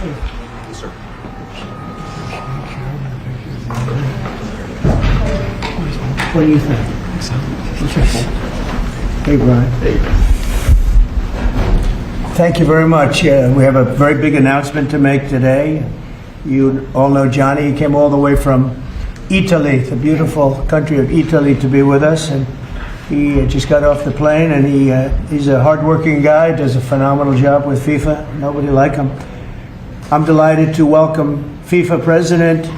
Yes, sir. What do you think? Hey, Brian. Hey. Thank you very much. We have a very big announcement to make today. You all know Gianni. He came all the way from Italy, the beautiful country of Italy, to be with us. And he just got off the plane, and he's a hardworking guy, does a phenomenal job with FIFA. Nobody like him. I'm delighted to welcome FIFA President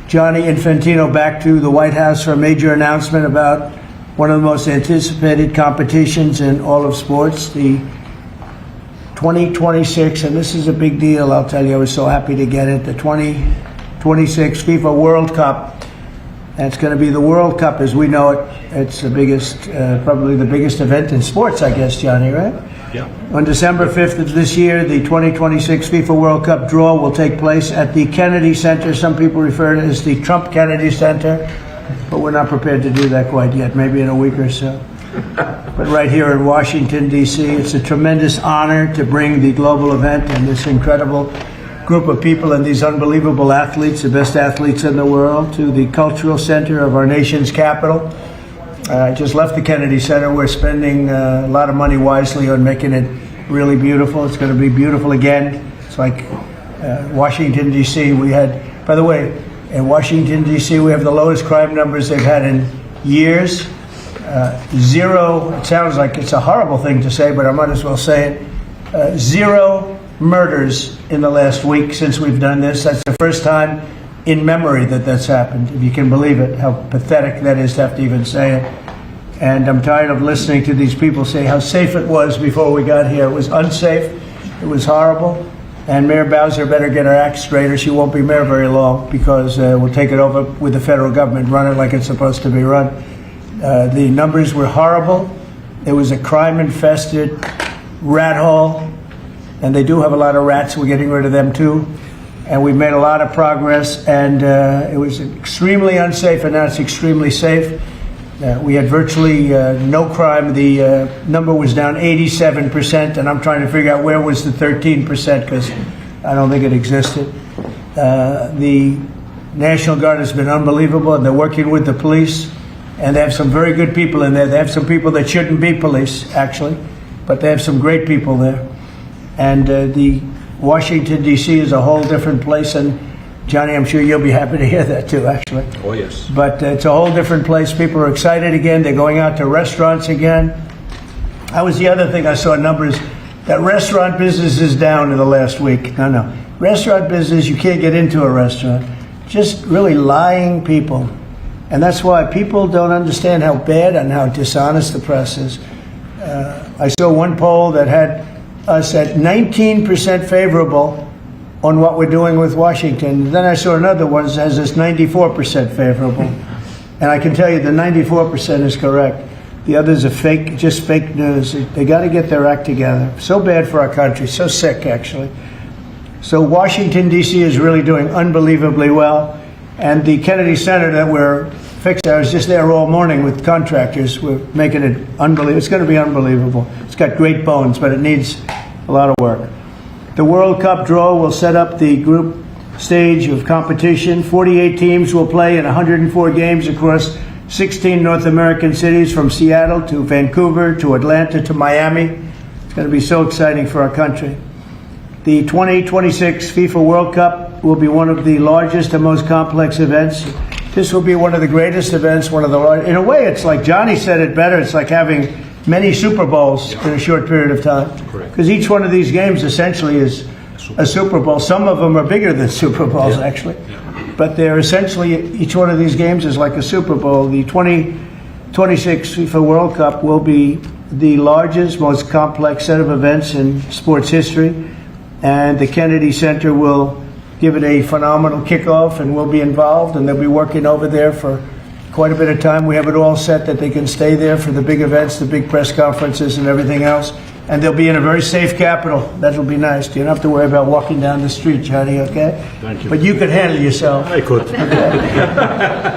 Gianni Infantino back to the White House for a major announcement about one of the most anticipated competitions in all of sports, the 2026, and this is a big deal, I'll tell you, I was so happy to get it, the 2026 FIFA World Cup. And it's going to be the World Cup as we know it. It's the biggest, probably the biggest event in sports, I guess, Gianni, right? Yeah. On December 5th of this year, the 2026 FIFA World Cup draw will take place at the Kennedy Center. Some people refer to it as the Trump Kennedy Center, but we're not prepared to do that quite yet, maybe in a week or so. But right here in Washington, D.C., it's a tremendous honor to bring the global event and this incredible group of people and these unbelievable athletes, the best athletes in the world, to the cultural center of our nation's capital. I just left the Kennedy Center. We're spending a lot of money wisely on making it really beautiful. It's going to be beautiful again. It's like Washington, D.C. We had, by the way, in Washington, D.C., we have the lowest crime numbers they've had in years. Zero, it sounds like it's a horrible thing to say, but I might as well say it. Zero murders in the last week since we've done this. That's the first time in memory that that's happened, if you can believe it, how pathetic that is to have to even say it. And I'm tired of listening to these people say how safe it was before we got here. It was unsafe. It was horrible. And Mayor Bowser better get her act straight or she won't be mayor very long, because we'll take it over with the federal government, run it like it's supposed to be run. The numbers were horrible. It was a crime-infested rat hole, and they do have a lot of rats. We're getting rid of them too. And we've made a lot of progress, and it was extremely unsafe, and now it's extremely safe. We had virtually no crime. The number was down 87%, and I'm trying to figure out where was the 13%, because I don't think it existed. The National Guard has been unbelievable, and they're working with the police, and they have some very good people in there. They have some people that shouldn't be police, actually, but they have some great people there. And the Washington, D.C. is a whole different place, and Gianni, I'm sure you'll be happy to hear that too, actually. Oh, yes. But it's a whole different place. People are excited again. They're going out to restaurants again. That was the other thing I saw numbers, that restaurant business is down in the last week. No. Restaurant business, you can't get into a restaurant. Just really lying people. And that's why people don't understand how bad and how dishonest the press is. I saw one poll that had us at 19% favorable on what we're doing with Washington. Then I saw another one that has us 94% favorable. And I can tell you the 94% is correct. The others are fake, just fake news. They got to get their act together. So bad for our country, so sick actually. So Washington, D.C. is really doing unbelievably well. And the Kennedy Center that we're fixing, I was just there all morning with contractors. We're making it unbelievable. It's going to be unbelievable. It's got great bones, but it needs a lot of work. The World Cup draw will set up the group stage of competition. 48 teams will play in 104 games across 16 North American cities, from Seattle to Vancouver to Atlanta to Miami. It's going to be so exciting for our country. The 2026 FIFA World Cup will be one of the largest and most complex events. This will be one of the greatest events, one of the largest. In a way, it's like Gianni said it better. It's like having many Super Bowls in a short period of time. Correct. Because each one of these games essentially is a Super Bowl. Some of them are bigger than Super Bowls, actually. Yeah. But they're essentially, each one of these games is like a Super Bowl. The 2026 FIFA World Cup will be the largest, most complex set of events in sports history. And the Kennedy Center will give it a phenomenal kickoff, and we'll be involved, and they'll be working over there for quite a bit of time. We have it all set that they can stay there for the big events, the big press conferences and everything else. And they'll be in a very safe capital. That'll be nice. You don't have to worry about walking down the street, Johnny, okay? Thank you. But you could handle yourself. I could.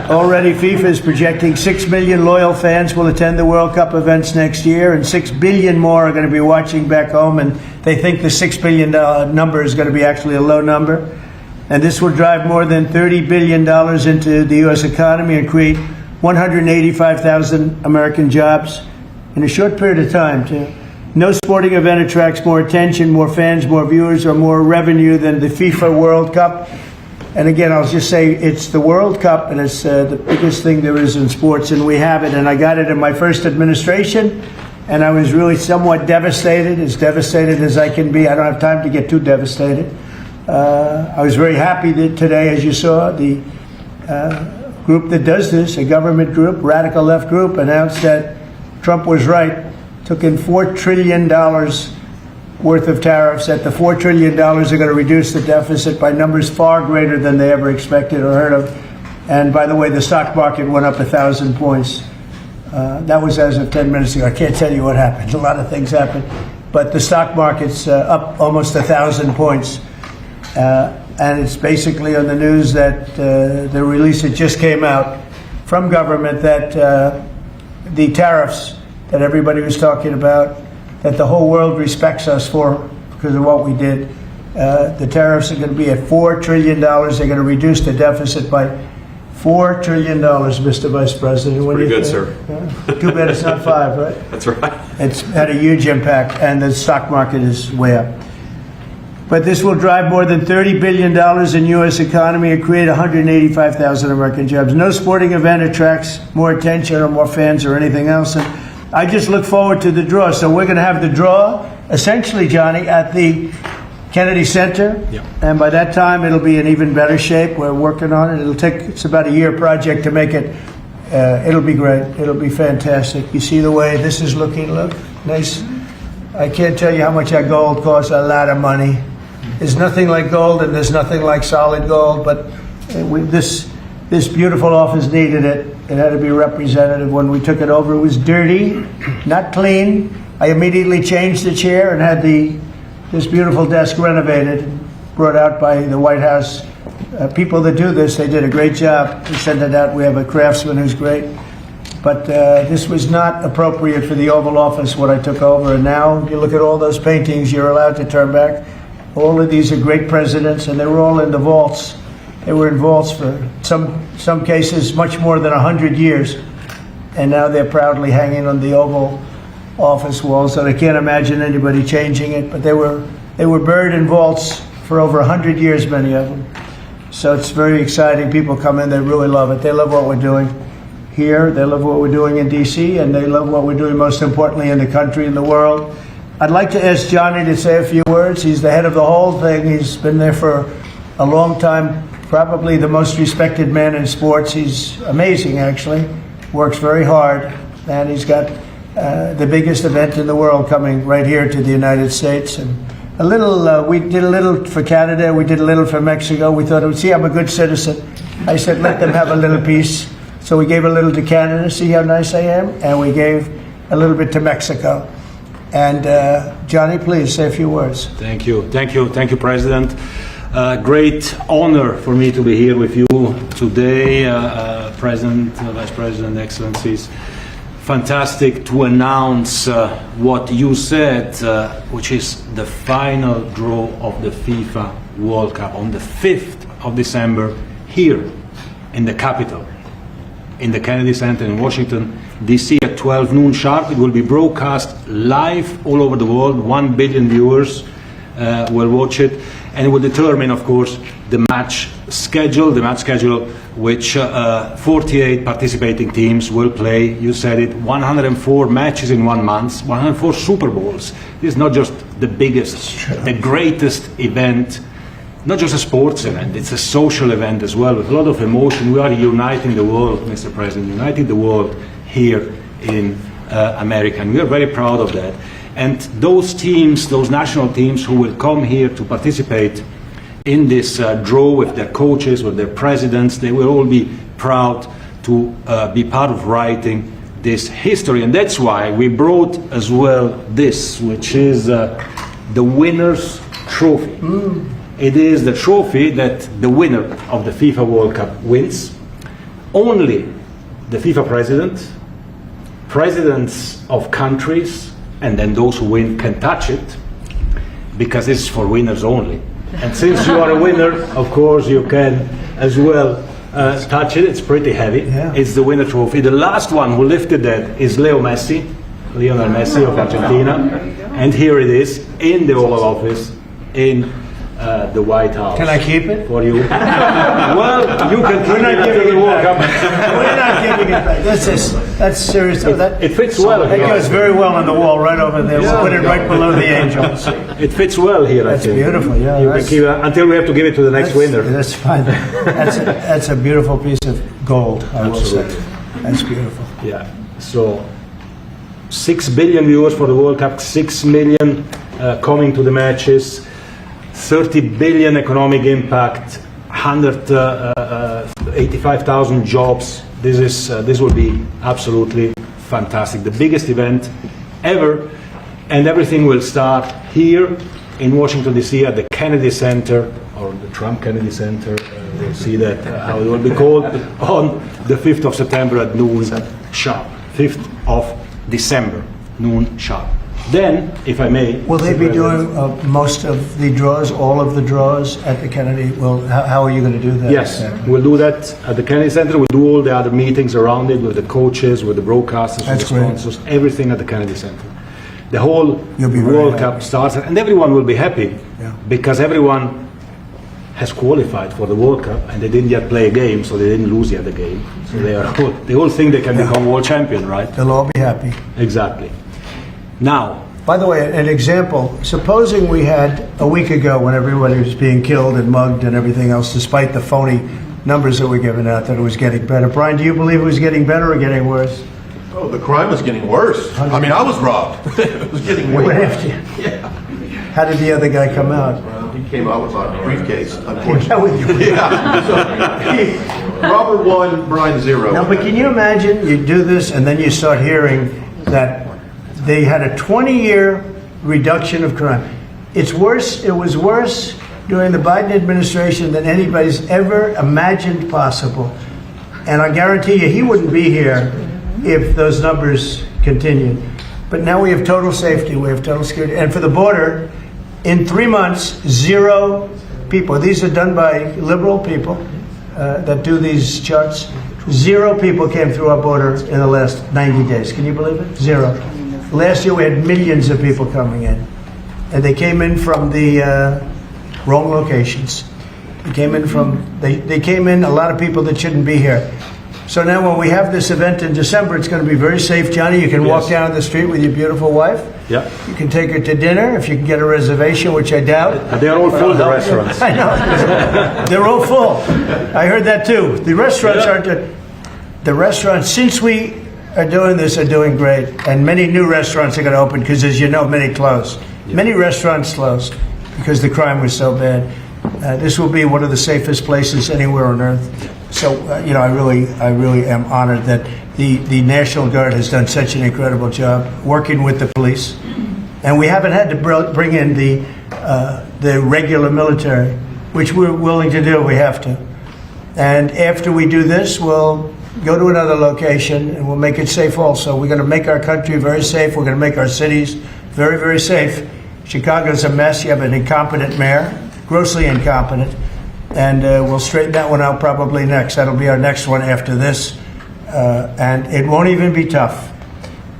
Already, FIFA is projecting 6 million loyal fans will attend the World Cup events next year, and 6 billion more are going to be watching back home, and they think the $6 billion number is going to be actually a low number. And this will drive more than $30 billion into the U.S. economy and create 185,000 American jobs in a short period of time, too. No sporting event attracts more attention, more fans, more viewers, or more revenue than the FIFA World Cup. And again, I'll just say it's the World Cup, and it's the biggest thing there is in sports, and we have it. And I got it in my first administration, and I was really somewhat devastated, as devastated as I can be. I don't have time to get too devastated. I was very happy that today, as you saw, the group that does this, a government group, radical left group, announced that Trump was right. Took in $4 trillion worth of tariffs. That the $4 trillion are going to reduce the deficit by numbers far greater than they ever expected or heard of. And by the way, the stock market went up 1,000 points. That was as of 10 minutes ago. I can't tell you what happened. A lot of things happened. But the stock market's up almost 1,000 points. And it's basically on the news that the release that just came out from government that the tariffs that everybody was talking about, that the whole world respects us for because of what we did. The tariffs are going to be at $4 trillion. They're going to reduce the deficit by $4 trillion, Mr. Vice President. Pretty good, sir. Too bad it's not 5, right? That's right. It's had a huge impact, and the stock market is way up. But this will drive more than $30 billion in U.S. economy and create 185,000 American jobs. No sporting event attracts more attention or more fans or anything else. And I just look forward to the draw. So we're going to have the draw, essentially, Johnny, at the Kennedy Center. Yeah. And by that time, it'll be in even better shape. We're working on it. It's about a year project to make it. It'll be great. It'll be fantastic. You see the way this is looking? Look, nice. I can't tell you how much that gold costs. A lot of money. There's nothing like gold, and there's nothing like solid gold. But this beautiful office needed it. It had to be representative. When we took it over, it was dirty, not clean. I immediately changed the chair and had this beautiful desk renovated, brought out by the White House. People that do this, they did a great job. We sent it out. We have a craftsman who's great. But this was not appropriate for the Oval Office when I took over. And now you look at all those paintings you're allowed to turn back. All of these are great presidents, and they were all in the vaults. They were in vaults for some cases much more than 100 years, and now they're proudly hanging on the Oval Office walls. And I can't imagine anybody changing it. But they were buried in vaults for over 100 years, many of them. So it's very exciting. People come in, they really love it. They love what we're doing here. They love what we're doing in D.C., and they love what we're doing, most importantly, in the country and the world. I'd like to ask Johnny to say a few words. He's the head of the whole thing. He's been there for a long time, probably the most respected man in sports. He's amazing, actually. Works very hard, and he's got the biggest event in the world coming right here to the United States. And we did a little for Canada. We did a little for Mexico. We thought, see, I'm a good citizen. I said, let them have a little piece. So we gave a little to Canada. See how nice I am? And we gave a little bit to Mexico. And Johnny, please say a few words. Thank you, President. Great honor for me to be here with you today, President, Vice President, Excellencies. Fantastic to announce what you said, which is the final draw of the FIFA World Cup on the 5th of December here in the capital, in the Kennedy Center in Washington, D.C. at 12 noon sharp. It will be broadcast live all over the world. 1 billion viewers will watch it, and it will determine, of course, the match schedule, which 48 participating teams will play. You said it, 104 matches in 1 month, 104 Super Bowls. This is not just the biggest, the greatest event, not just a sports event, it's a social event as well, with a lot of emotion. We are uniting the world, Mr. President, uniting the world here in America, and we are very proud of that. And those teams, those national teams who will come here to participate in this draw with their coaches, with their presidents, they will all be proud to be part of writing this history, and that's why we brought as well this, which is the winner's trophy. It is the trophy that the winner of the FIFA World Cup wins. Only the FIFA president, presidents of countries, and then those who win can touch it, because it's for winners only. And since you are a winner, of course you can as well touch it. It's pretty heavy. Yeah. It's the winner trophy. The last one who lifted that is Lionel Messi of Argentina. And here it is in the Oval Office in the White House. Can I keep it? For you. Well, you can keep it until the World Cup. We're not giving it back. That's serious. It fits well. That goes very well on the wall right over there. We'll put it right below the angels. It fits well here, I That's think. beautiful, yeah. You can keep it until we have to give it to the next winner. That's fine. That's a beautiful piece of gold, I will say. That's beautiful. Yeah. So 6 billion viewers for the World Cup, 6 million coming to the matches, 30 billion economic impact, 185,000 jobs. This will be absolutely fantastic. The biggest event ever, and everything will start here in Washington DC at the Kennedy Center, or the Trump Kennedy Center. We'll see that how it will be called on the 5th of September at noon sharp. 5th of December, noon sharp. Then, if I may... Will they be doing most of the draws, all of the draws at the Kennedy? Well, how are you going to do that? Yes, we'll do that at the Kennedy Center. We'll do all the other meetings around it with the coaches, with the broadcasters, with the sponsors, everything at the Kennedy Center. The whole World Cup starts, and everyone will be happy because everyone has qualified for the World Cup and they didn't yet play a game, so they didn't lose yet the game. So they all think they can become world champion, right? They'll all be happy. Exactly. Now, by the way, an example, supposing we had a week ago when everybody was being killed and mugged and everything else, despite the phony numbers that were given out, that it was getting better. Brian, do you believe it was getting better or getting worse? Oh, the crime was getting worse. I mean, I was robbed. It was getting way worse. Yeah. How did the other guy come out? Well, he came out with a briefcase, unfortunately. With you. Yeah. So, Robert 1, Brian 0. Now, but can you imagine you do this and then you start hearing that they had a 20-year reduction of crime. It's worse. It was worse during the Biden administration than anybody's ever imagined possible. And I guarantee you, he wouldn't be here if those numbers continued. But now we have total safety. We have total security. And for the border, in 3 months, 0 people. These are done by liberal people that do these charts. 0 people came through our border in the last 90 days. Can you believe it? 0. Last year we had millions of people coming in, and they came in from the wrong locations. They came in a lot of people that shouldn't be here. So now when we have this event in December, it's going to be very safe. Johnny, you can walk down the street with your beautiful wife. Yeah. You can take her to dinner if you can get a reservation, which I doubt. They're all full, the restaurants. I know. They're all full. I heard that too. The restaurants aren't. The restaurants, since we are doing this, are doing great, and many new restaurants are going to open because, as you know, many closed. Many restaurants closed because the crime was so bad. This will be one of the safest places anywhere on earth. So, I really am honored that the National Guard has done such an incredible job working with the police, and we haven't had to bring in the regular military, which we're willing to do. We have to, and after we do this, we'll go to another location and we'll make it safe also. We're going to make our country very safe. We're going to make our cities very, very safe. Chicago's a mess. You have an incompetent mayor, grossly incompetent. And we'll straighten that one out probably next. That'll be our next one after this. And it won't even be tough.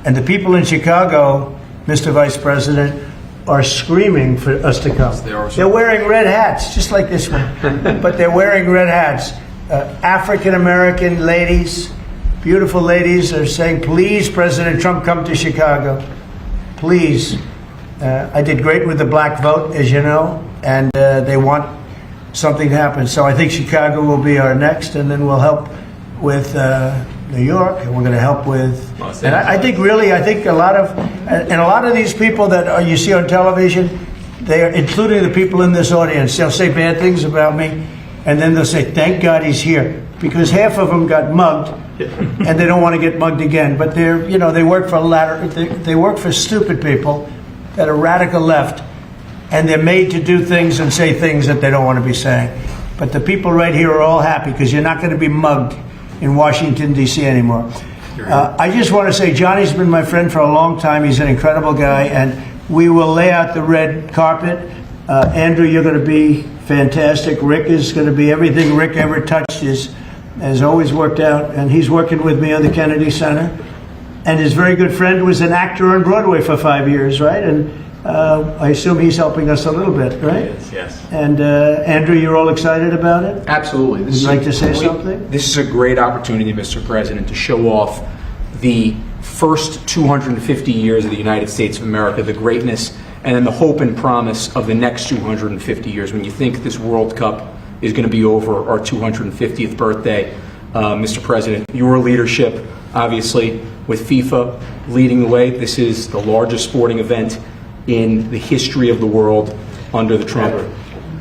And the people in Chicago, Mr. Vice President, are screaming for us to come. They're wearing red hats, just like this one. But they're wearing red hats. African-American ladies, beautiful ladies, are saying, please, President Trump, come to Chicago. Please. I did great with the black vote, as you know, and they want something to happen. So I think Chicago will be our next, and then we'll help with New York, and we're going to help with, and I think a lot of these people that you see on television, they are, including the people in this audience, they'll say bad things about me, and then they'll say, thank God he's here, because half of them got mugged, and they don't want to get mugged again. But they're, you know, they work for they work for stupid people that are radical left, and they're made to do things and say things that they don't want to be saying. But the people right here are all happy because you're not going to be mugged in Washington, D.C. anymore. I just want to say Johnny's been my friend for a long time. He's an incredible guy, and we will lay out the red carpet. Andrew, you're going to be fantastic. Rick is going to be everything Rick ever touched has always worked out, and he's working with me on the Kennedy Center. And his very good friend was an actor on Broadway for 5 years, right? And I assume he's helping us a little bit, right? Yes. And Andrew, you're all excited about it? Absolutely. Would you like to say something? This is a great opportunity, Mr. President, to show off the first 250 years of the United States of America, the greatness, and then the hope and promise of the next 250 years. When you think this World Cup is going to be over our 250th birthday, Mr. President, your leadership, obviously, with FIFA leading the way, this is the largest sporting event in the history of the world under the Trump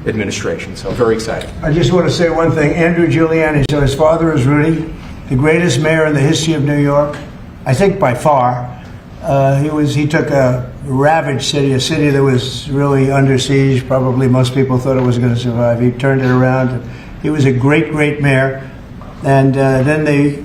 administration. So very excited. I just want to say one thing. Andrew Giuliani, so his father is Rudy, the greatest mayor in the history of New York, I think by far. He took a ravaged city, a city that was really under siege. Probably most people thought it was going to survive. He turned it around. He was a great, great mayor. And then they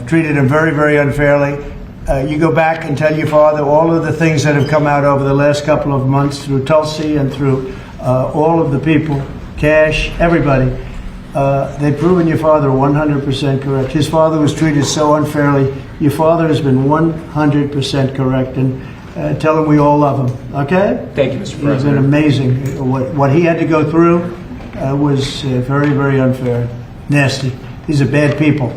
treated him very, very unfairly. You go back and tell your father all of the things that have come out over the last couple of months through Tulsi and through all of the people, Cash, everybody. They've proven your father 100% correct. His father was treated so unfairly. Your father has been 100% correct. And tell him we all love him, okay? Thank you, Mr. President. It's been amazing. What he had to go through was very, very unfair. Nasty. These are bad people.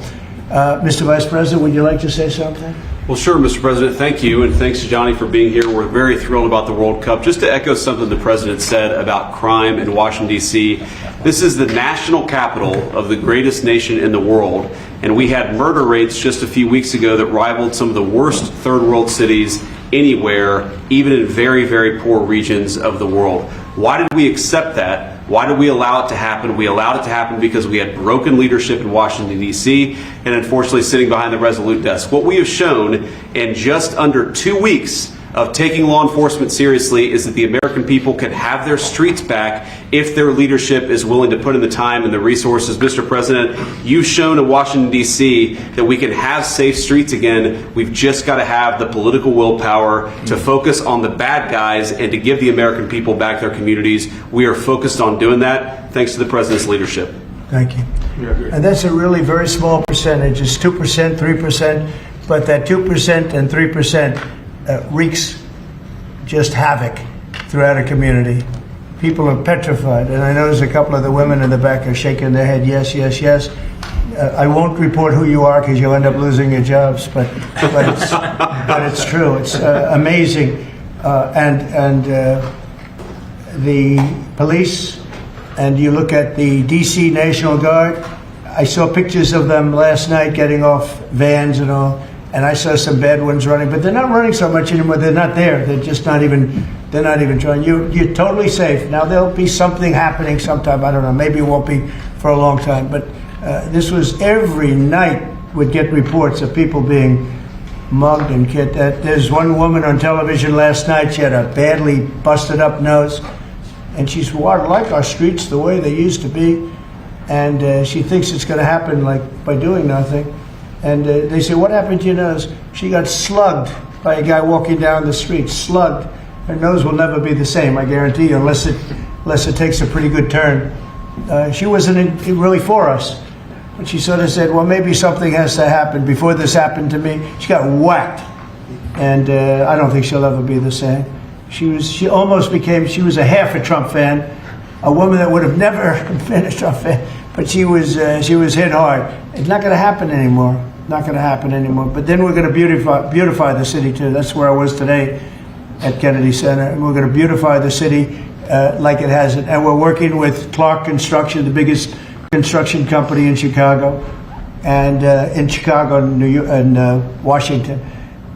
Mr. Vice President, would you like to say something? Well, sure, Mr. President. Thank you, and thanks to Johnny for being here. We're very thrilled about the World Cup. Just to echo something the President said about crime in Washington, D.C., this is the national capital of the greatest nation in the world, and we had murder rates just a few weeks ago that rivaled some of the worst third world cities anywhere, even in very, very poor regions of the world. Why did we accept that? Why did we allow it to happen? We allowed it to happen because we had broken leadership in Washington, D.C., and unfortunately sitting behind the Resolute desk. What we have shown in just under 2 weeks of taking law enforcement seriously is that the American people can have their streets back if their leadership is willing to put in the time and the resources. Mr. President, you've shown in Washington, D.C. that we can have safe streets again. We've just got to have the political willpower to focus on the bad guys and to give the American people back their communities. We are focused on doing that thanks to the President's leadership. Thank you. And that's a really very small percentage. It's 2%, 3%, but that 2% and 3% wreaks just havoc throughout a community. People are petrified, and I notice a couple of the women in the back are shaking their head, yes, yes, yes. I won't report who you are because you'll end up losing your jobs, but it's true. It's amazing. And the police, and you look at the D.C. National Guard, I saw pictures of them last night getting off vans and all, and I saw some bad ones running, but they're not running so much anymore. They're not there. They're just not even trying. You're totally safe. Now there'll be something happening sometime. I don't know. Maybe it won't be for a long time. But this was every night would get reports of people being mugged and killed. There's one woman on television last night. She had a badly busted up nose, and she's like our streets the way they used to be, and she thinks it's going to happen like by doing nothing. And they say, what happened to your nose? She got slugged by a guy walking down the street, slugged. Her nose will never be the same, I guarantee you, unless it takes a pretty good turn. She wasn't really for us. But she sort of said, well, maybe something has to happen. Before this happened to me, she got whacked. And I don't think she'll ever be the same. She was a half a Trump fan, a woman that would have never been a Trump fan, but she was hit hard. It's not going to happen anymore. Not going to happen anymore. But then we're going to beautify the city too. That's where I was today at Kennedy Center. And we're going to beautify the city like it has it. And we're working with Clark Construction, the biggest construction company in Chicago, and in Washington.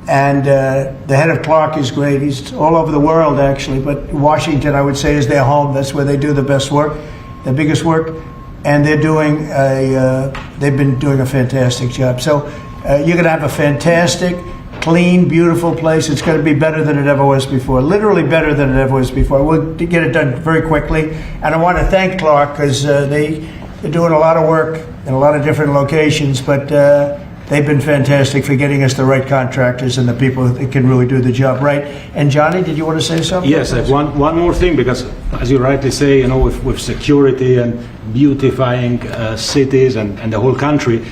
And the head of Clark is great. He's all over the world, actually. But Washington, I would say, is their home. That's where they do the best work, the biggest work. And they've been doing a fantastic job. So You're going to have a fantastic, clean, beautiful place. It's going to be better than it ever was before. Literally better than it ever was before. We'll get it done very quickly. And I want to thank Clark because they're doing a lot of work in a lot of different locations, but they've been fantastic for getting us the right contractors and the people that can really do the job right. And Johnny, did you want to say something? Yes, I have one more thing, because as you rightly say, you know, with security and beautifying cities and the whole country,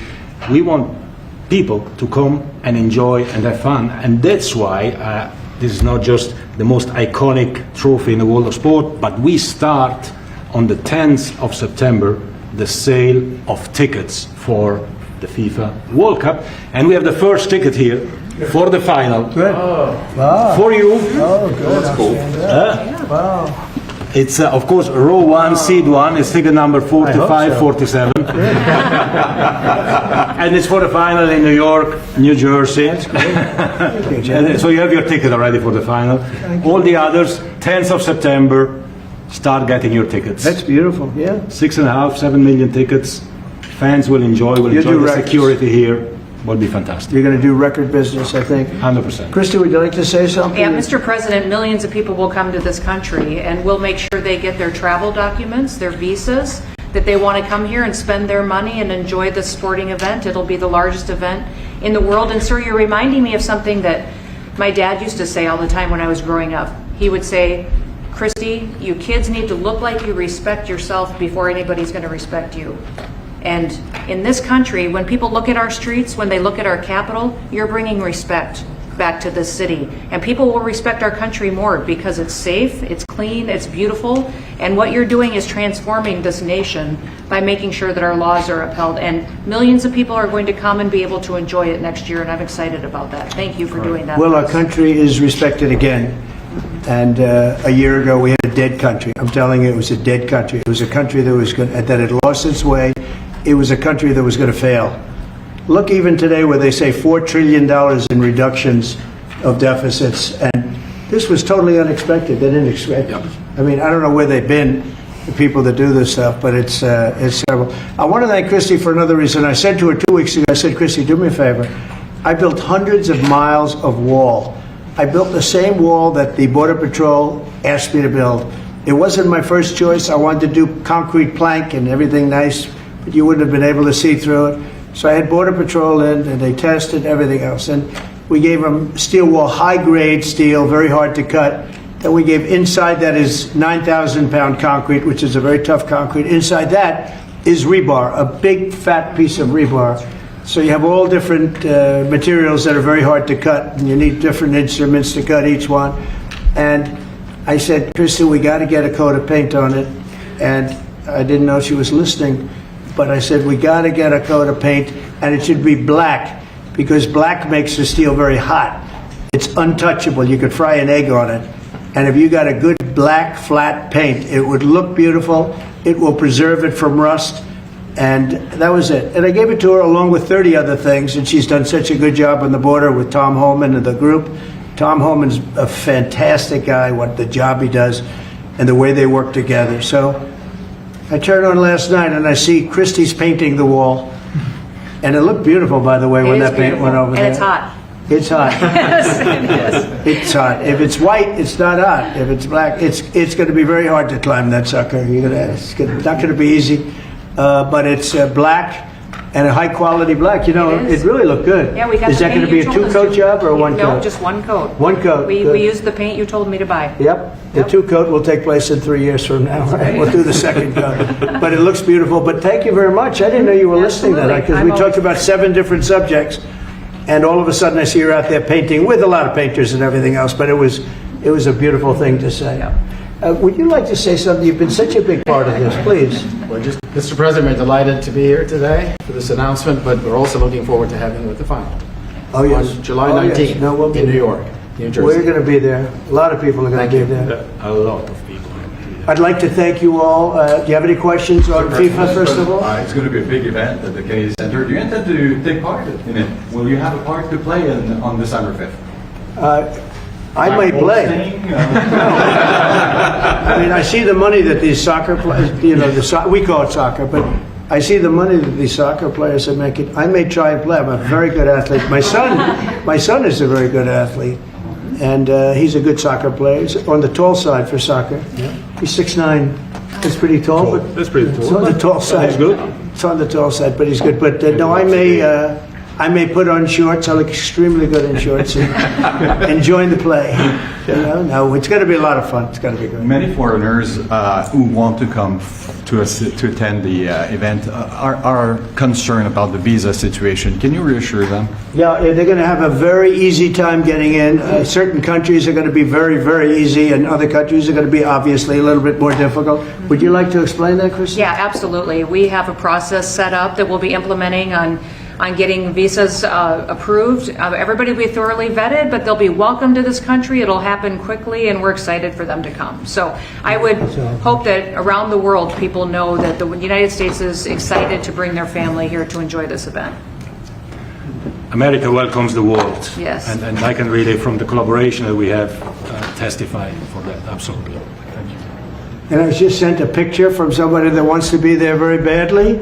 we want people to come and enjoy and have fun. And that's why this is not just the most iconic trophy in the world of sport, but we start on the 10th of September the sale of tickets for the FIFA World Cup, and we have the first ticket here for the final. Good. Wow. For you. Oh, good. That's cool. Wow. It's of course row 1, seed 1. It's ticket number 4547, and it's for the final in New York, New Jersey. And so you have your ticket already for the final. All the others, 10th of September, start getting your tickets. That's beautiful. Yeah. 6.5, 7 million tickets. Fans will enjoy. Will enjoy the security here. Will be fantastic. You're going to do record business, I think. 100%. Christy, would you like to say something? Yeah, Mr. President, millions of people will come to this country, and we'll make sure they get their travel documents, their visas, that they want to come here and spend their money and enjoy the sporting event. It'll be the largest event in the world. And sir, you're reminding me of something that my dad used to say all the time when I was growing up. He would say, Christy, you kids need to look like you respect yourself before anybody's going to respect you. And in this country, when people look at our streets, when they look at our capital, you're bringing respect back to this city. And people will respect our country more because it's safe, it's clean, it's beautiful. And what you're doing is transforming this nation by making sure that our laws are upheld. And millions of people are going to come and be able to enjoy it next year, and I'm excited about that. Thank you for doing that. Well, our country is respected again. And a year ago, we had a dead country. I'm telling you, it was a dead country. It was a country that had lost its way. It was a country that was going to fail. Look, even today, where they say $4 trillion in reductions of deficits, and this was totally unexpected. They didn't expect it. I mean, I don't know where they've been, the people that do this stuff, but it's terrible. I want to thank Christy for another reason. I said to her 2 weeks ago, I said, Christy, do me a favor. I built hundreds of miles of wall. I built the same wall that the Border Patrol asked me to build. It wasn't my first choice. I wanted to do concrete plank and everything nice, but you wouldn't have been able to see through it. So I had Border Patrol in, and they tested everything else. And we gave them steel wall, high-grade steel, very hard to cut. Then we gave inside that is 9,000-pound concrete, which is a very tough concrete. Inside that is rebar, a big, fat piece of rebar. So you have all different materials that are very hard to cut, and you need different instruments to cut each one. And I said, Kristen, we got to get a coat of paint on it. And I didn't know she was listening. But I said, we got to get a coat of paint, and it should be black, because black makes the steel very hot. It's untouchable. You could fry an egg on it. And if you got a good black, flat paint, it would look beautiful. It will preserve it from rust. And that was it. And I gave it to her along with 30 other things, and she's done such a good job on the border with Tom Holman and the group. Tom Holman's a fantastic guy, what the job he does, and the way they work together. So I turned on last night and I see Christie's painting the wall, and it looked beautiful, by the way, when that paint went over there. And it's hot. It's hot. Yes, it is. It's hot. If it's white, it's not hot. If it's black, it's going to be very hard to climb that sucker. It's not going to be easy, but it's black and a high quality black. You know, it really looked good. Yeah, we got Is the that going paint to be you a told us two-coat to. job or a one coat? No, just one coat. One coat. We Good. used the paint you told me to buy. Yep. The Yep. two-coat will take place in 3 years from now. Right? We'll do the second coat. But it looks beautiful. But thank you very much. I didn't know you were listening to that, because we talked about 7 different subjects, and all of a sudden I see her out there painting with a lot of painters and everything else. But it was a beautiful thing to say. Would you like to say something? You've been such a big part of this. Please. Well, just, Mr. President, we're delighted to be here today for this announcement, but we're also looking forward to having you at the final. Oh, yes. On July Oh, yes. 19th No, we'll be in New there. York, New Jersey. We're going to be there. A lot of people are going to be there. A lot of people. I'd like to thank you all. Do you have any questions on FIFA, first of all? It's going to be a big event at the Kennedy Center. Do you intend to take part in it? Will you have a part to play on December 5th? I might play. I mean, I see the money that these soccer players, we call it soccer, but I see the money that these soccer players are making. I may try and play. I'm a very good athlete. My son is a very good athlete, and he's a good soccer player. He's on the tall side for soccer. He's 6'9". That's pretty tall. But That's pretty it's tall. on the tall side. He's good. It's on the tall side, but he's good. But no, I may put on shorts. I look extremely good in shorts and join the play. No, it's going to be a lot of fun. It's going to be good. Many foreigners who want to come to attend the event are concerned about the visa situation. Can you reassure them? Yeah, they're going to have a very easy time getting in. Certain countries are going to be very, very easy, and other countries are going to be obviously a little bit more difficult. Would you like to explain that, Chris? Yeah, absolutely. We have a process set up that we'll be implementing on getting visas approved. Everybody will be thoroughly vetted, but they'll be welcome to this country. It'll happen quickly, and we're excited for them to come. So I would hope that around the world people know that the United States is excited to bring their family here to enjoy this event. America welcomes the world. Yes. And I can really, from the collaboration that we have, testify for that. Absolutely. Thank you. And I was just sent a picture from somebody that wants to be there very badly.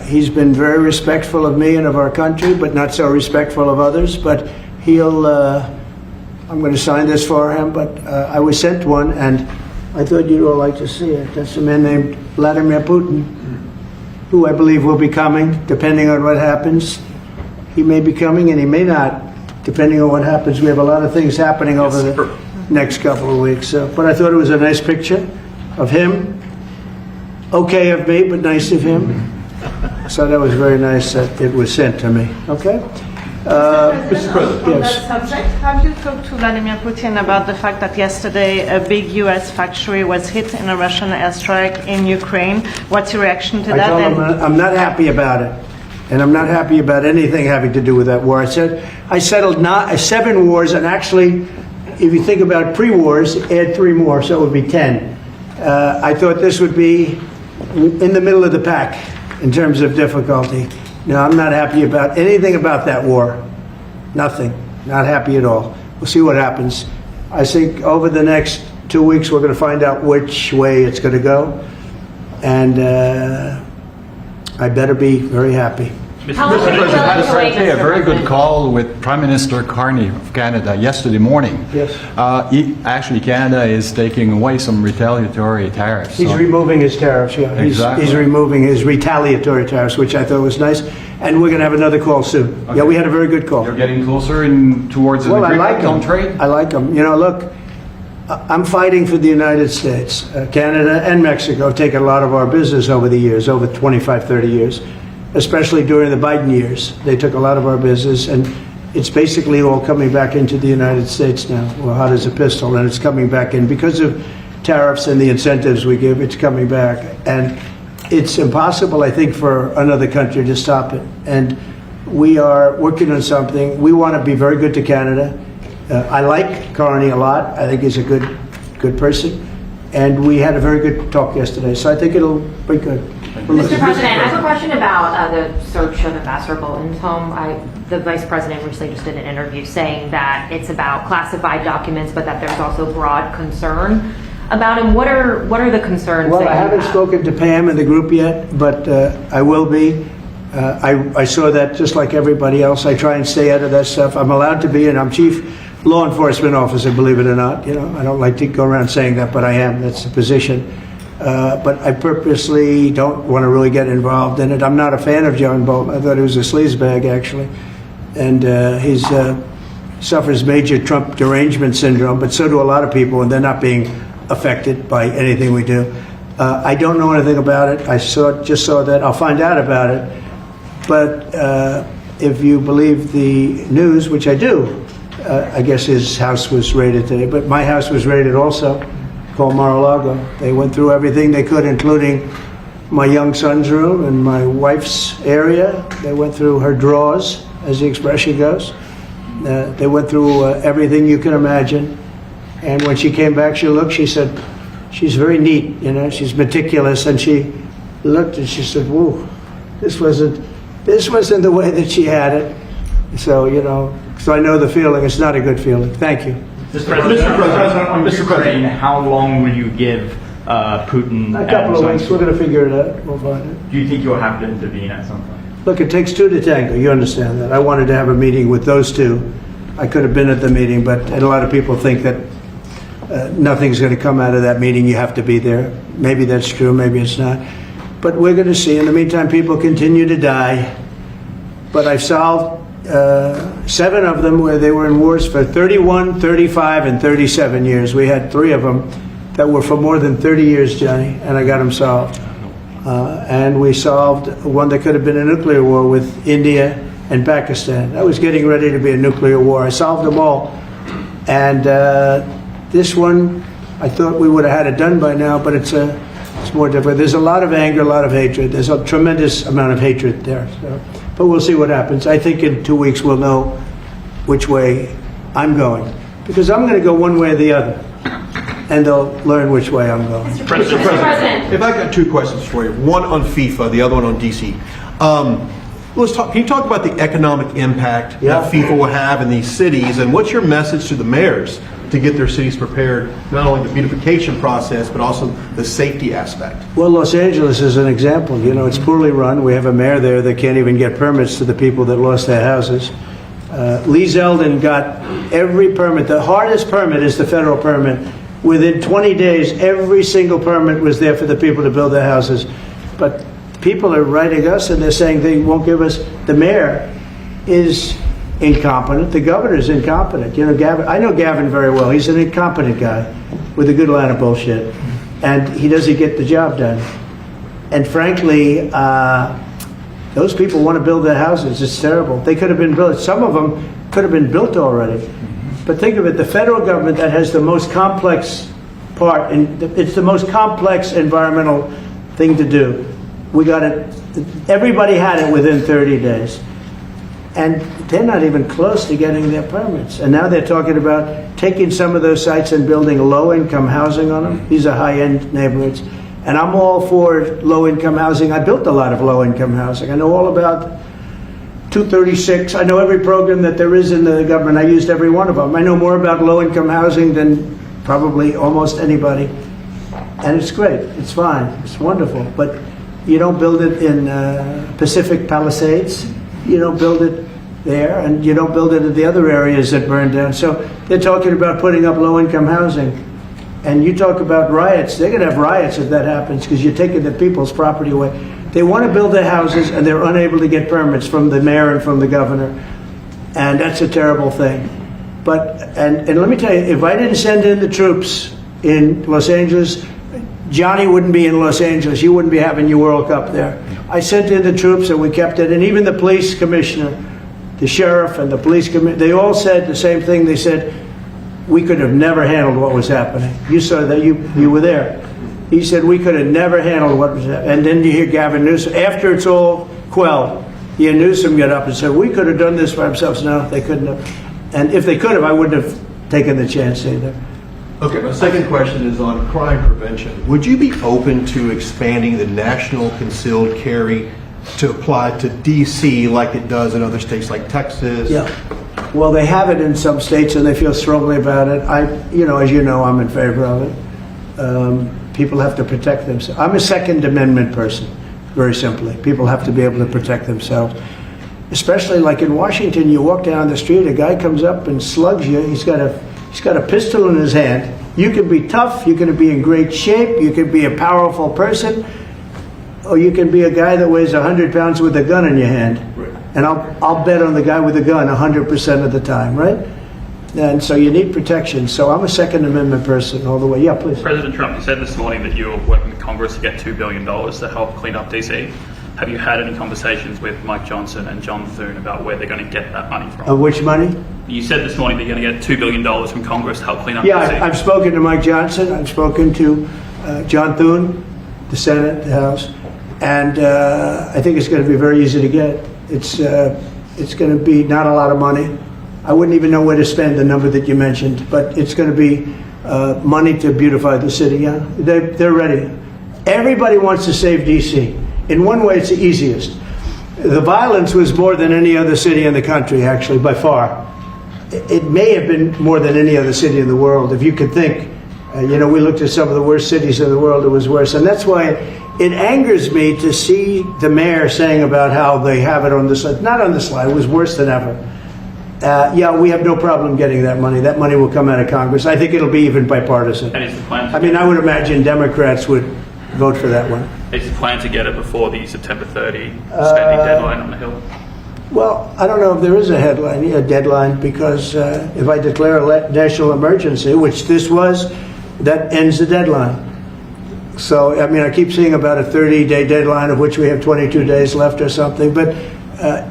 He's been very respectful of me and of our country, but not so respectful of others. But I'm going to sign this for him, but I was sent one, and I thought you'd all like to see it. That's a man named Vladimir Putin, who I believe will be coming, depending on what happens. He may be coming, and he may not, depending on what happens. We have a lot of things happening over the next couple of weeks. But I thought it was a nice picture of him. Okay of me, but nice of him. So that was very nice that it was sent to me. Okay? Mr. President. On Yes. that subject, have you talked to Vladimir Putin about the fact that yesterday a big U.S. factory was hit in a Russian airstrike in Ukraine? What's your reaction to I that? told him I'm not happy about it. And I'm not happy about anything having to do with that war. I settled 7 wars, and actually, if you think about pre-wars, add 3 more, so it would be 10. I thought this would be in the middle of the pack in terms of difficulty. No, I'm not happy about anything about that war. Nothing. Not happy at all. We'll see what happens. I think over the next 2 weeks we're going to find out which way it's going to go. And I better be very happy. How long are you willing to wait, President, a Mr. very good President? call with Prime Minister Carney of Canada yesterday morning. Yes. Actually, Canada is taking away some retaliatory tariffs. He's so- removing his tariffs, yeah. Exactly. He's removing his retaliatory tariffs, which I thought was nice. And we're going to have another call soon. Okay. Yeah, we had a very good call. You're getting closer towards an Well, I agreement like on him. trade? I like him. You know, look, I'm fighting for the United States. Canada and Mexico have taken a lot of our business over the years, over 25, 30 years, especially during the Biden years. They took a lot of our business, and it's basically all coming back into the United States now. Well, hot as a pistol, and it's coming back in. Because of tariffs and the incentives we give, it's coming back. And it's impossible, I think, for another country to stop it. And we are working on something. We want to be very good to Canada. I like Carney a lot. I think he's a good person. And we had a very good talk yesterday, so I think it'll be good. Mr. President, I have a question about the search of Ambassador Bolton's home. The Vice President recently just did an interview saying that it's about classified documents, but that there's also broad concern about him. What are the concerns? Well, that I you haven't have? spoken to Pam in the group yet, but I will be. I saw that just like everybody else. I try and stay out of that stuff. I'm allowed to be, and I'm chief law enforcement officer, believe it or not. You know, I don't like to go around saying that, but I am. That's the position. But I purposely don't want to really get involved in it. I'm not a fan of John Bolton. I thought he was a sleazebag, actually. And he suffers major Trump derangement syndrome, but so do a lot of people, and they're not being affected by anything we do. I don't know anything about it. I just saw that. I'll find out about it. But if you believe the news, which I do, I guess his house was raided today. But my house was raided also, called Mar-a-Lago. They went through everything they could, including my young son's room and my wife's area. They went through her drawers, as the expression goes. They went through everything you can imagine. And when she came back, she said, she's very neat, you know, she's meticulous. And she looked and she said, whoa, this wasn't the way that she had it. So, you know, so I know the feeling. It's not a good feeling. Thank you. Mr. President, on Ukraine, how long will you give Putin? A couple and of weeks, we're going to figure it out. We'll find it. Do you think you'll have to intervene at some point? Look, it takes two to tango. You understand that. I wanted to have a meeting with those two. I could have been at the meeting, but and a lot of people think that nothing's going to come out of that meeting. You have to be there. Maybe that's true. Maybe it's not. But we're going to see. In the meantime, people continue to die. But I've solved 7 of them where they were in wars for 31, 35, and 37 years. We had 3 of them that were for more than 30 years, Johnny, and I got them solved. And we solved one that could have been a nuclear war with India and Pakistan. That was getting ready to be a nuclear war. I solved them all. And this one, I thought we would have had it done by now, but it's more different. There's a lot of anger, a lot of hatred. There's a tremendous amount of hatred there. So. But we'll see what happens. I think in 2 weeks we'll know which way I'm going. Because I'm going to go one way or the other. And they'll learn which way I'm going. Mr. President, if I got 2 questions for you, one on FIFA, the other one on DC. Can you talk about the economic impact that FIFA will have in these cities, and what's your message to the mayors to get their cities prepared, not only the beautification process, but also the safety aspect? Well, Los Angeles is an example. You know, it's poorly run. We have a mayor there that can't even get permits to the people that lost their houses. Lee Zeldin got every permit. The hardest permit is the federal permit. Within 20 days, every single permit was there for the people to build their houses. But people are writing us and they're saying they won't give us. The mayor is incompetent. The governor is incompetent. You know, Gavin. I know Gavin very well. He's an incompetent guy with a good line of bullshit, and he doesn't get the job done. And frankly, those people want to build their houses. It's terrible. They could have been built. Some of them could have been built already. But think of it, the federal government that has the most complex part, and it's the most complex environmental thing to do. We got it, everybody had it within 30 days. And they're not even close to getting their permits. And now they're talking about taking some of those sites and building low-income housing on them. These are high-end neighborhoods. And I'm all for low-income housing. I built a lot of low-income housing. I know all about 236. I know every program that there is in the government. I used every one of them. I know more about low-income housing than probably almost anybody. And it's great. It's fine. It's wonderful. But you don't build it in Pacific Palisades. You don't build it there, and you don't build it in the other areas that burn down. So they're talking about putting up low-income housing. And you talk about riots. They're going to have riots if that happens because you're taking the people's property away. They want to build their houses, and they're unable to get permits from the mayor and from the governor. And that's a terrible thing. But, and let me tell you, if I didn't send in the troops in Los Angeles, Johnny wouldn't be in Los Angeles. You wouldn't be having your World Cup there. I sent in the troops, and we kept it. And even the police commissioner, the sheriff and the police commissioner, they all said the same thing. They said, we could have never handled what was happening. You saw that, you were there. He said, we could have never handled what was happening. And then you hear Gavin Newsom, after it's all quelled, you hear Newsom get up and say, we could have done this by ourselves. No, they couldn't have. And if they could have, I wouldn't have taken the chance either. Okay, my second question is on crime prevention. Would you be open to expanding the national concealed carry to apply to D.C. like it does in other states like Texas? Yeah. Well, they have it in some states and they feel strongly about it. As you know, I'm in favor of it. People have to protect themselves. I'm a Second Amendment person, very simply. People have to be able to protect themselves. Especially like in Washington, you walk down the street, a guy comes up and slugs you. He's got a pistol in his hand. You can be tough, you can be in great shape, you can be a powerful person, or you can be a guy that weighs 100 pounds with a gun in your hand. Right. And I'll bet on the guy with the gun 100% of the time, right? And so you need protection. So I'm a Second Amendment person all the way. Yeah, please. President Trump, you said this morning that you're working with Congress to get $2 billion to help clean up DC. Have you had any conversations with Mike Johnson and John Thune about where they're going to get that money from? Which money? You said this morning that you're going to get $2 billion from Congress to help clean up DC. Yeah, I've spoken to Mike Johnson. I've spoken to John Thune, the Senate, the House. And I think it's going to be very easy to get. It's going to be not a lot of money. I wouldn't even know where to spend the number that you mentioned, but it's going to be money to beautify the city. Yeah, they're ready. Everybody wants to save D.C. In one way, it's the easiest. The violence was more than any other city in the country, actually, by far. It may have been more than any other city in the world. If you could think, We looked at some of the worst cities in the world. It was worse. And that's why it angers me to see the mayor saying about how they have it on the slide. Not on the slide. It was worse than ever. Yeah, we have no problem getting that money. That money will come out of Congress. I think it'll be even bipartisan. And is the plan I mean, I would imagine Democrats would vote for that one. is the plan to get it before the September 30 spending deadline on the Hill? Well, I don't know if there is a deadline, because if I declare a national emergency, which this was, that ends the deadline. So, I mean, I keep seeing about a 30-day deadline, of which we have 22 days left or something. But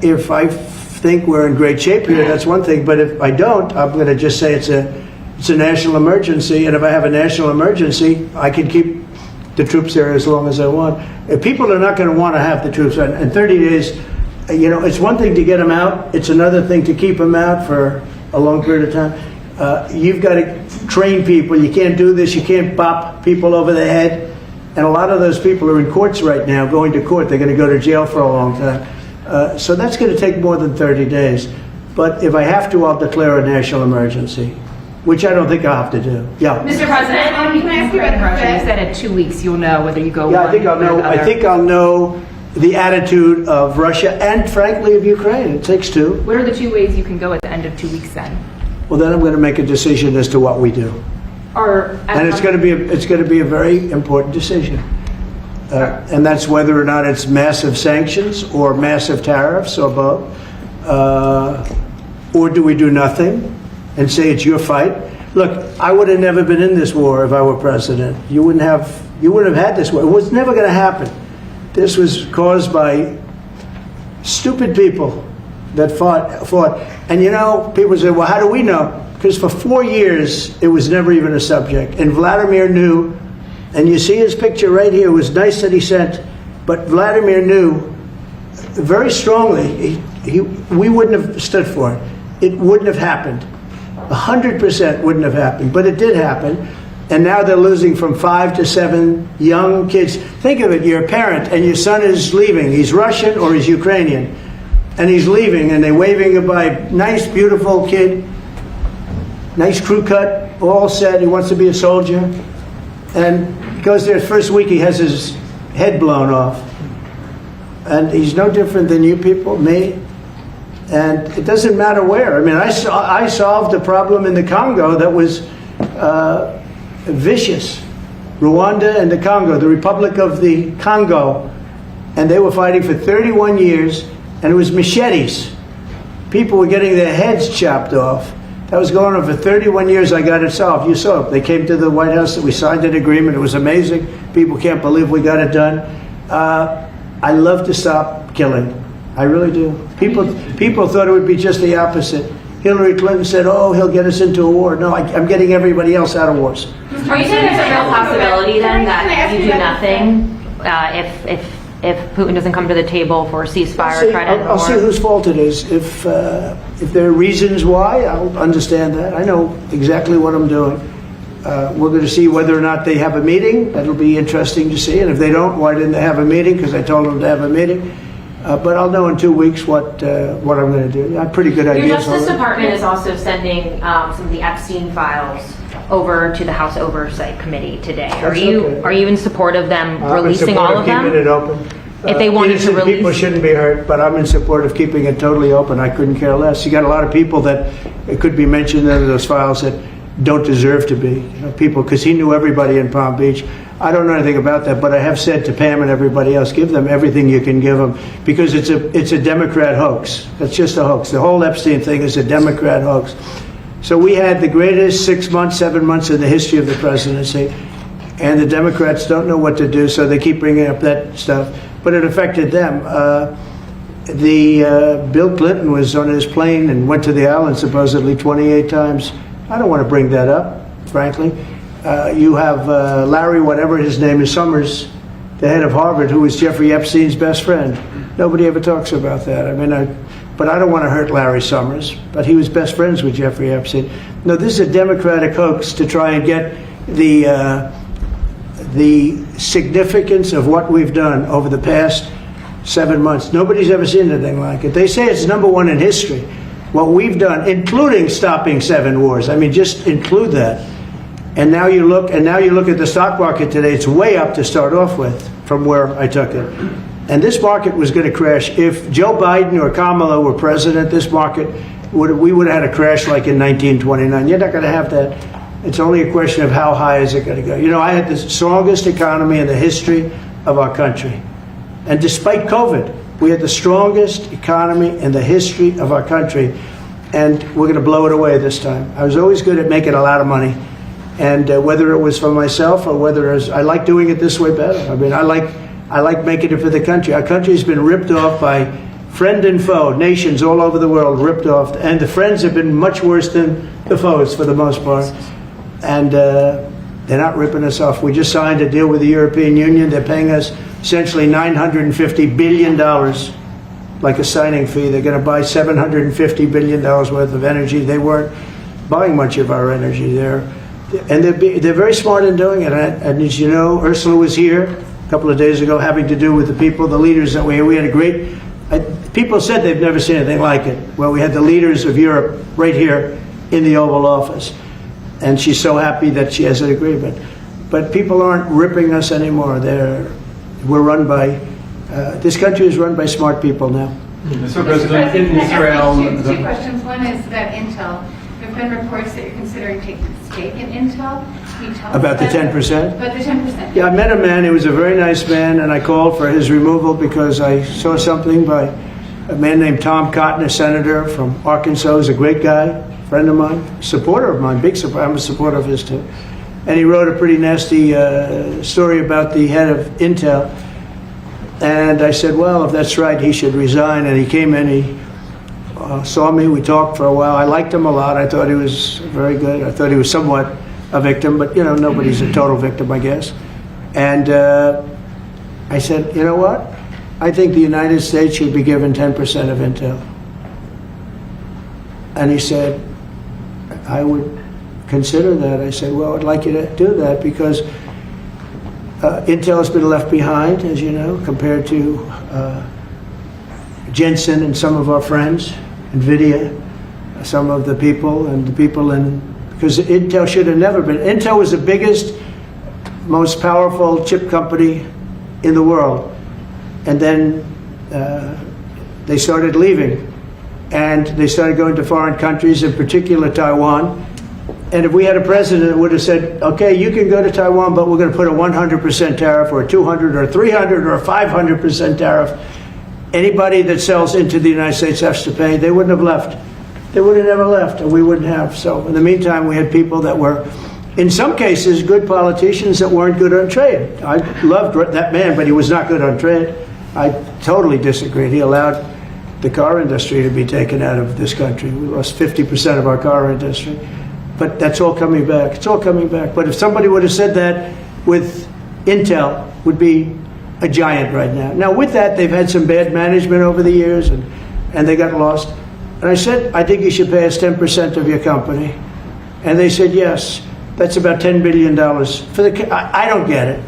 if I think we're in great shape here, that's one thing. But if I don't, I'm going to just say it's a national emergency. And if I have a national emergency, I can keep the troops there as long as I want. If people are not going to want to have the troops in 30 days, it's one thing to get them out. It's another thing to keep them out for a long period of time. You've got to train people. You can't do this. You can't bop people over the head. And a lot of those people are in courts right now, going to court. They're going to go to jail for a long time. So that's going to take more than 30 days. But if I have to, I'll declare a national emergency, which I don't think I'll have to do. Yeah. Mr. President, can I ask you about a question? You said in 2 weeks you'll know whether you go. Yeah, I think I'll know. I think I'll know the attitude of Russia and, frankly, of Ukraine. It takes two. What are the 2 ways you can go at the end of 2 weeks then? Well, then I'm going to make a decision as to what we do. And it's going to be a very important decision. And that's whether or not it's massive sanctions or massive tariffs or both. Or do we do nothing and say it's your fight? Look, I would have never been in this war if I were president. You wouldn't have had this war. It was never going to happen. This was caused by stupid people that fought. And people say, well, how do we know? Because for 4 years, it was never even a subject. And Vladimir knew, and you see his picture right here. It was nice that he sent, but Vladimir knew very strongly we wouldn't have stood for it. It wouldn't have happened. 100% wouldn't have happened, but it did happen. And now they're losing from 5 to 7 young kids. Think of it, you're a parent and your son is leaving. He's Russian or he's Ukrainian. And he's leaving and they're waving goodbye. Nice, beautiful kid. Nice crew cut, all set. He wants to be a soldier. And he goes there first week, he has his head blown off. And he's no different than you people, me. And it doesn't matter where. I mean, I solved a problem in the Congo that was vicious. Rwanda and the Congo, the Republic of the Congo. And they were fighting for 31 years, and it was machetes. People were getting their heads chopped off. That was going on for 31 years. I got it solved. You saw it. They came to the White House. We signed an agreement. It was amazing. People can't believe we got it done. I love to stop killing. I really do. People thought it would be just the opposite. Hillary Clinton said, oh, he'll get us into a war. No, I'm getting everybody else out of wars. Are you saying there's a real possibility then that you do nothing if Putin doesn't come to the table for a ceasefire or try to end the war? I'll see whose fault it is. If there are reasons why, I'll understand that. I know exactly what I'm doing. We're going to see whether or not they have a meeting. That'll be interesting to see. And if they don't, why didn't they have a meeting? Because I told them to have a meeting. But I'll know in 2 weeks what I'm going to do. I have pretty good ideas. Your Justice Department is also sending some of the Epstein files over to the House Oversight Committee today. Are you in support of them releasing all of them? Keeping it open. If they wanted to release, people shouldn't be hurt, but I'm in support of keeping it totally open. I couldn't care less. You got a lot of people that it could be mentioned in those files that don't deserve to be. People, because he knew everybody in Palm Beach. I don't know anything about that, but I have said to Pam and everybody else, give them everything you can give them, because it's a Democrat hoax. It's just a hoax. The whole Epstein thing is a Democrat hoax. So we had the greatest 6 months, 7 months in the history of the presidency, and the Democrats don't know what to do, so they keep bringing up that stuff. But it affected them. Bill Clinton was on his plane and went to the island supposedly 28 times. I don't want to bring that up, frankly. You have Larry, whatever his name is, Summers, the head of Harvard, who was Jeffrey Epstein's best friend. Nobody ever talks about that. I mean, but I don't want to hurt Larry Summers, but he was best friends with Jeffrey Epstein. No, this is a Democratic hoax to try and get the significance of what we've done over the past 7 months. Nobody's ever seen anything like it. They say it's #1 in history. What we've done, including stopping 7 wars, I mean, just include that. And now you look at the stock market today, it's way up to start off with from where I took it. And this market was going to crash. If Joe Biden or Kamala were president, this market, we would have had a crash like in 1929. You're not going to have that. It's only a question of how high is it going to go. You know, I had the strongest economy in the history of our country. And despite COVID, we had the strongest economy in the history of our country. And we're going to blow it away this time. I was always good at making a lot of money. And whether it was for myself or whether it was, I like doing it this way better. I mean, I like making it for the country. Our country's been ripped off by friend and foe, nations all over the world ripped off. And the friends have been much worse than the foes for the most part. And they're not ripping us off. We just signed a deal with the European Union. They're paying us essentially $950 billion, like a signing fee. They're going to buy $750 billion worth of energy. They weren't buying much of our energy there. And they're very smart in doing it. And as you know, Ursula was here a couple of days ago having to do with the people, the leaders that were here. We had a great, people said they've never seen anything like it. Well, we had the leaders of Europe right here in the Oval Office. And she's so happy that she has an agreement. But people aren't ripping us anymore. We're run by, this country is run by smart people now. Mr. President, in Israel... Two questions. One is about Intel. There have been reports that you're considering taking a stake in Intel. Can you tell us About the 10%? About the 10%. Yeah, I met a man. He was a very nice man, and I called for his removal because I saw something by a man named Tom Cotton, a senator from Arkansas. He's a great guy, friend of mine, supporter of mine, big supporter. I'm a supporter of his too. And he wrote a pretty nasty story about the head of Intel. And I said, well, if that's right, he should resign. And he came in, he saw me, we talked for a while. I liked him a lot. I thought he was very good. I thought he was somewhat a victim, but you know, nobody's a total victim, I guess. And I said, you know what? I think the United States should be given 10% of Intel. And he said, I would consider that. I said, well, I'd like you to do that because Intel has been left behind, as you know, compared to Jensen and some of our friends, NVIDIA, some of the people, and the people in, because Intel should have never been. Intel was the biggest, most powerful chip company in the world. And then they started leaving. And they started going to foreign countries, in particular Taiwan. And if we had a president that would have said, okay, you can go to Taiwan, but we're going to put a 100% tariff or a 200 or 300 or a 500% tariff, anybody that sells into the United States has to pay. They wouldn't have left. They would have never left, and we wouldn't have. So in the meantime, we had people that were, in some cases, good politicians that weren't good on trade. I loved that man, but he was not good on trade. I totally disagreed. He allowed the car industry to be taken out of this country. We lost 50% of our car industry. But that's all coming back. It's all coming back. But if somebody would have said that with Intel, would be a giant right now. Now, with that, they've had some bad management over the years, and they got lost. And I said, I think you should pay us 10% of your company. And they said, yes. That's about $10 billion. I don't get it.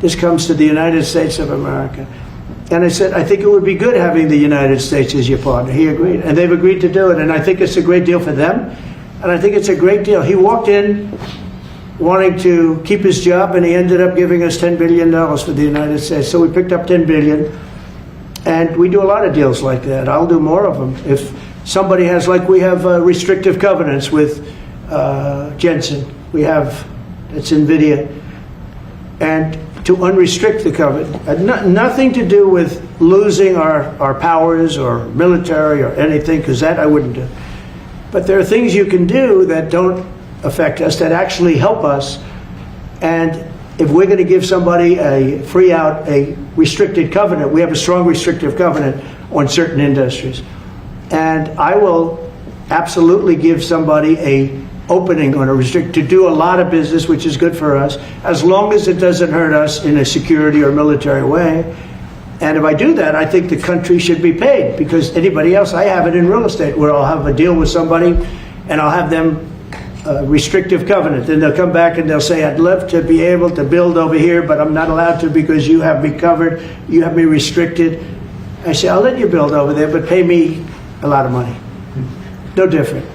This comes to the United States of America. And I said, I think it would be good having the United States as your partner. He agreed. And they've agreed to do it. And I think it's a great deal for them. And I think it's a great deal. He walked in wanting to keep his job, and he ended up giving us $10 billion for the United States. So we picked up $10 billion. And we do a lot of deals like that. I'll do more of them. If somebody has, like we have restrictive covenants with Jensen. We have, it's NVIDIA. And to unrestrict the covenant, nothing to do with losing our powers or military or anything, because that I wouldn't do. But there are things you can do that don't affect us, that actually help us. And if we're going to give somebody a free out, a restricted covenant, we have a strong restrictive covenant on certain industries. And I will absolutely give somebody a opening on a to do a lot of business, which is good for us, as long as it doesn't hurt us in a security or military way. And if I do that, I think the country should be paid, because anybody else, I have it in real estate where I'll have a deal with somebody and I'll have them restrictive covenant. Then they'll come back and they'll say, I'd love to be able to build over here, but I'm not allowed to because you have me covered, you have me restricted. I say, I'll let you build over there, but pay me a lot of money. No different.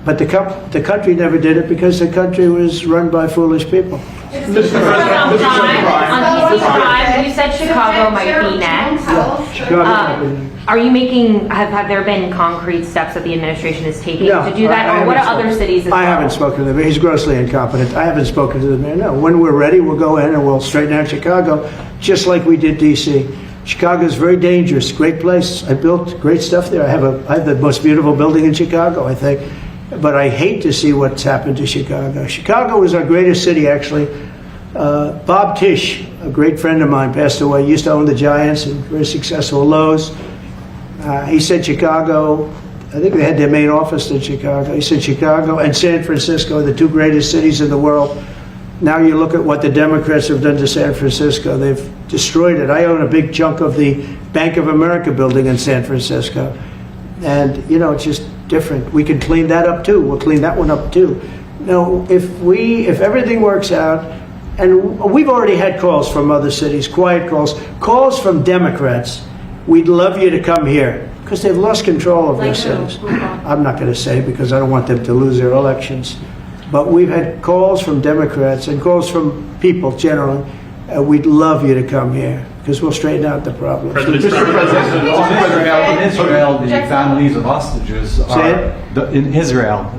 But the country never did it because the country was run by foolish people. On DC Drive, you said Chicago might be next. Are you making, have there been concrete steps that the administration is taking to do that? Or what are other cities as well? I haven't spoken to them. He's grossly incompetent. I haven't spoken to the mayor. No. When we're ready, we'll go in and we'll straighten out Chicago, just like we did DC. Chicago is very dangerous, great place. I built great stuff there. I have the most beautiful building in Chicago, I think. But I hate to see what's happened to Chicago. Chicago was our greatest city, actually. Bob Tisch, a great friend of mine, passed away. He used to own the Giants and very successful Lowe's. He said Chicago, I think they had their main office in Chicago. He said Chicago and San Francisco are the two greatest cities in the world. Now you look at what the Democrats have done to San Francisco. They've destroyed it. I own a big chunk of the Bank of America building in San Francisco. And, you know, it's just different. We can clean that up too. We'll clean that one up too. No, if everything works out, and we've already had calls from other cities, quiet calls from Democrats. We'd love you to come here because they've lost control of their cities. I'm not going to say because I don't want them to lose their elections. But we've had calls from Democrats and calls from people generally. We'd love you to come here because we'll straighten out the problems. Mr. President, in Israel, the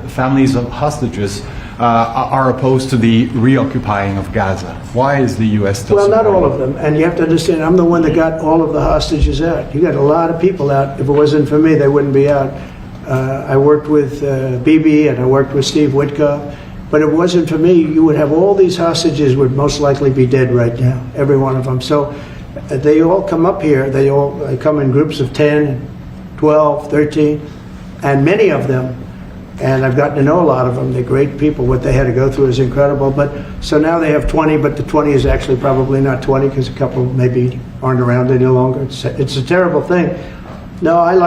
families of hostages are opposed to the reoccupying of Gaza. Why is the U.S. still Well, not all of them. And you have to understand, I'm the one that got all of the hostages out. You got a lot of people out. If it wasn't for me, they wouldn't be out. I worked with Bibi and I worked with Steve Witkoff. But if it wasn't for me, you would have all these hostages would most likely be dead right now, every one of them. So they all come up here. They come in groups of 10, 12, 13, and many of them, and I've gotten to know a lot of them. They're great people. What they had to go through is incredible. But so now they have 20, but the 20 is actually probably not 20 because a couple maybe aren't around any longer. It's a terrible thing. No, I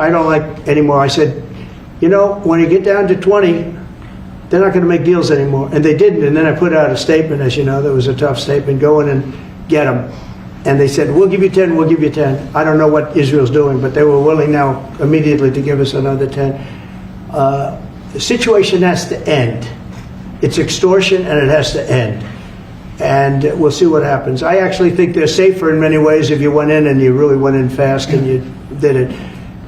don't like anymore. I said, you know, when you get down to 20, they're not going to make deals anymore. And they didn't. And then I put out a statement, as you know, that was a tough statement, go in and get them. And they said, we'll give you 10, we'll give you 10. I don't know what Israel's doing, but they were willing now immediately to give us another 10. The situation has to end. It's extortion and it has to end. And we'll see what happens. I actually think they're safer in many ways if you went in and you really went in fast and you did it.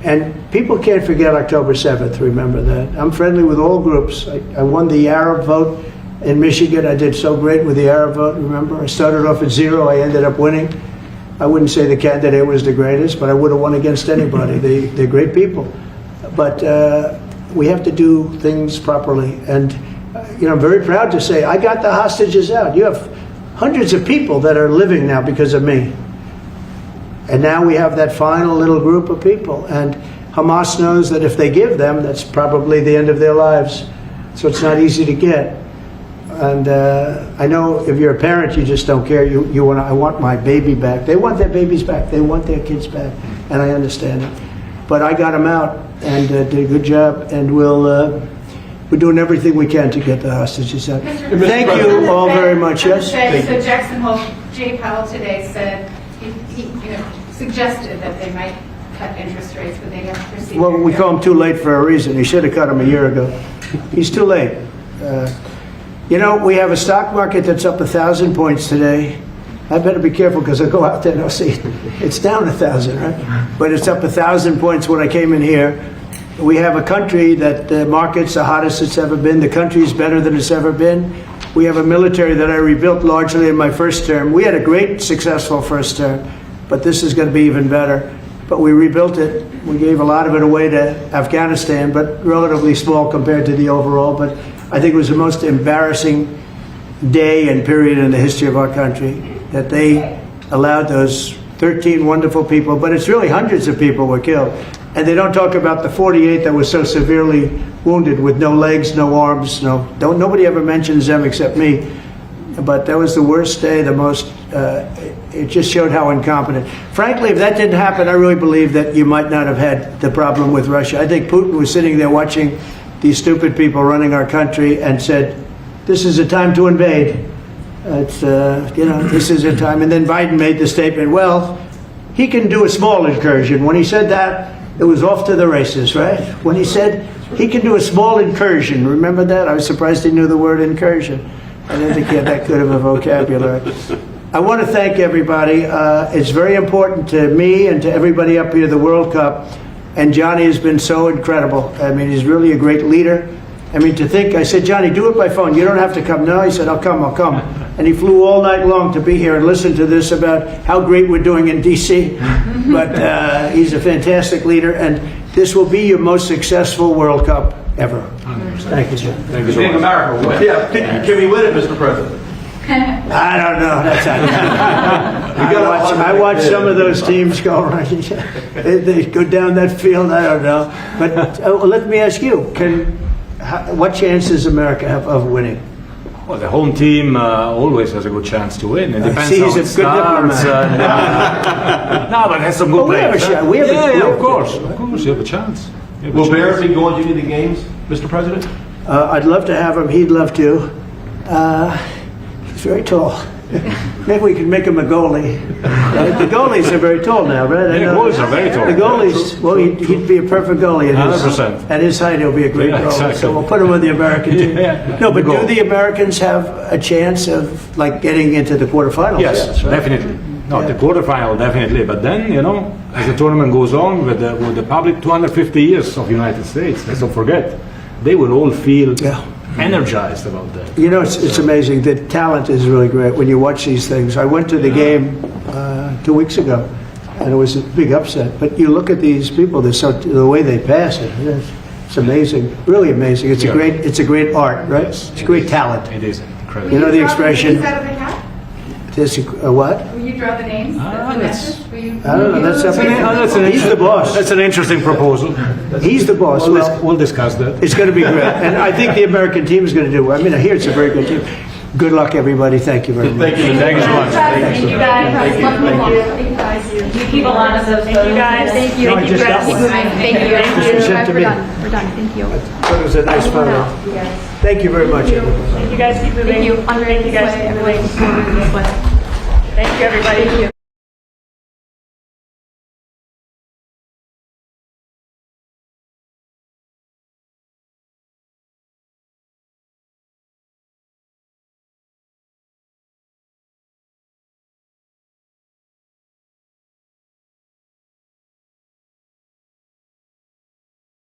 And people can't forget October 7th, remember that. I'm friendly with all groups. I won the Arab vote in Michigan. I did so great with the Arab vote, remember? I started off at 0, I ended up winning. I wouldn't say the candidate was the greatest, but I would have won against anybody. They're great people. But we have to do things properly. And you know, I'm very proud to say I got the hostages out. You have hundreds of people that are living now because of me. And now we have that final little group of people. And Hamas knows that if they give them, that's probably the end of their lives. So it's not easy to get. And I know if you're a parent, you just don't care. You want, I want my baby back. They want their babies back. They want their kids back. And I understand it. But I got them out and did a good job. And we're doing everything we can to get the hostages out. Thank you all very much. Yes? So Jackson Hole, Jay Powell today said, he suggested that they might cut interest rates, but they haven't proceeded. Well, we call him too late for a reason. He should have cut him a year ago. He's too late. You know, we have a stock market that's up 1,000 points today. I better be careful because I go out there and I'll see it's down 1,000, right? But it's up 1,000 points when I came in here. We have a country that the market's the hottest it's ever been. The country's better than it's ever been. We have a military that I rebuilt largely in my first term. We had a great, successful first term, but this is going to be even better. But we rebuilt it. We gave a lot of it away to Afghanistan, but relatively small compared to the overall. But I think it was the most embarrassing day and period in the history of our country that they allowed those 13 wonderful people, but it's really hundreds of people were killed. And they don't talk about the 48 that were so severely wounded with no legs, no arms, nobody ever mentions them except me. But that was the worst day, the most, it just showed how incompetent. Frankly, if that didn't happen, I really believe that you might not have had the problem with Russia. I think Putin was sitting there watching these stupid people running our country and said, this is a time to invade. It's, this is a time. And then Biden made the statement, well, he can do a small incursion. When he said that, it was off to the races, right? When he said He can do a small incursion. Remember that? I was surprised he knew the word incursion. I didn't think he had that good of a vocabulary. I want to thank everybody. It's very important to me and to everybody up here, the World Cup. And Gianni has been so incredible. I mean, he's really a great leader. I mean, to think, I said, Gianni, do it by phone. You don't have to come. No, he said, I'll come. And he flew all night long to be here and listen to this about how great we're doing in D.C. But he's a fantastic leader, and this will be your most successful World Cup ever. Thank you, Jim. Thank you so much. America win. Yeah, can we win it, Mr. President? I don't know. That's I watch some of those teams go right. They go down that field. I don't know. But let me ask you: what chance does America have of winning? Well, the home team always has a good chance to win. It depends See, how he's a it good starts. diplomat. No, but it has some good we have a players. shot. We have a- Yeah, we have of course, you have a chance. Will Bears be going to any of the games, Mr. President? I'd love to have him. He'd love to. He's very tall. Maybe we could make him a goalie. The goalies are very tall now, right? I Yeah, know. goalies are very tall. The goalies, well, he'd be a perfect goalie. At his, 100%. at his height, he'll be a great Yeah, goalie. exactly. So we'll put him with the American team. Yeah. No, but Goal. do the Americans have a chance of like getting into the quarterfinals? Yes, right? definitely. No, Yeah. the quarterfinal definitely. But then, as the tournament goes on with the public, 250 years of United States. Let's don't forget, they will all feel energized about that. It's amazing. The talent is really great when you watch these things. I went to the game 2 weeks ago, and it was a big upset. But you look at these people; the way they pass it. It's amazing, really amazing. It's a great art, right? It's a great talent. It is incredible. You know the expression. Out of the hat? What? Will you draw the names? The message? Will you? I don't know. He's the boss. That's an interesting proposal. He's the boss. We'll discuss that. It's going to be great, and I think the American team is going to do well. I mean, I hear it's a very good team. Good luck, everybody. Thank you very much. Thank you. Thank you so much. Thank you guys. You keep a lot of those. Thank you guys. Thank you. No, I just got one. Thank you. This was sent to me. We're done. Thank you. It was a nice photo. Thank you very much. Thank you guys. Keep moving. Thank you. Thank you guys. Keep moving. Thank you, everybody. Thank you.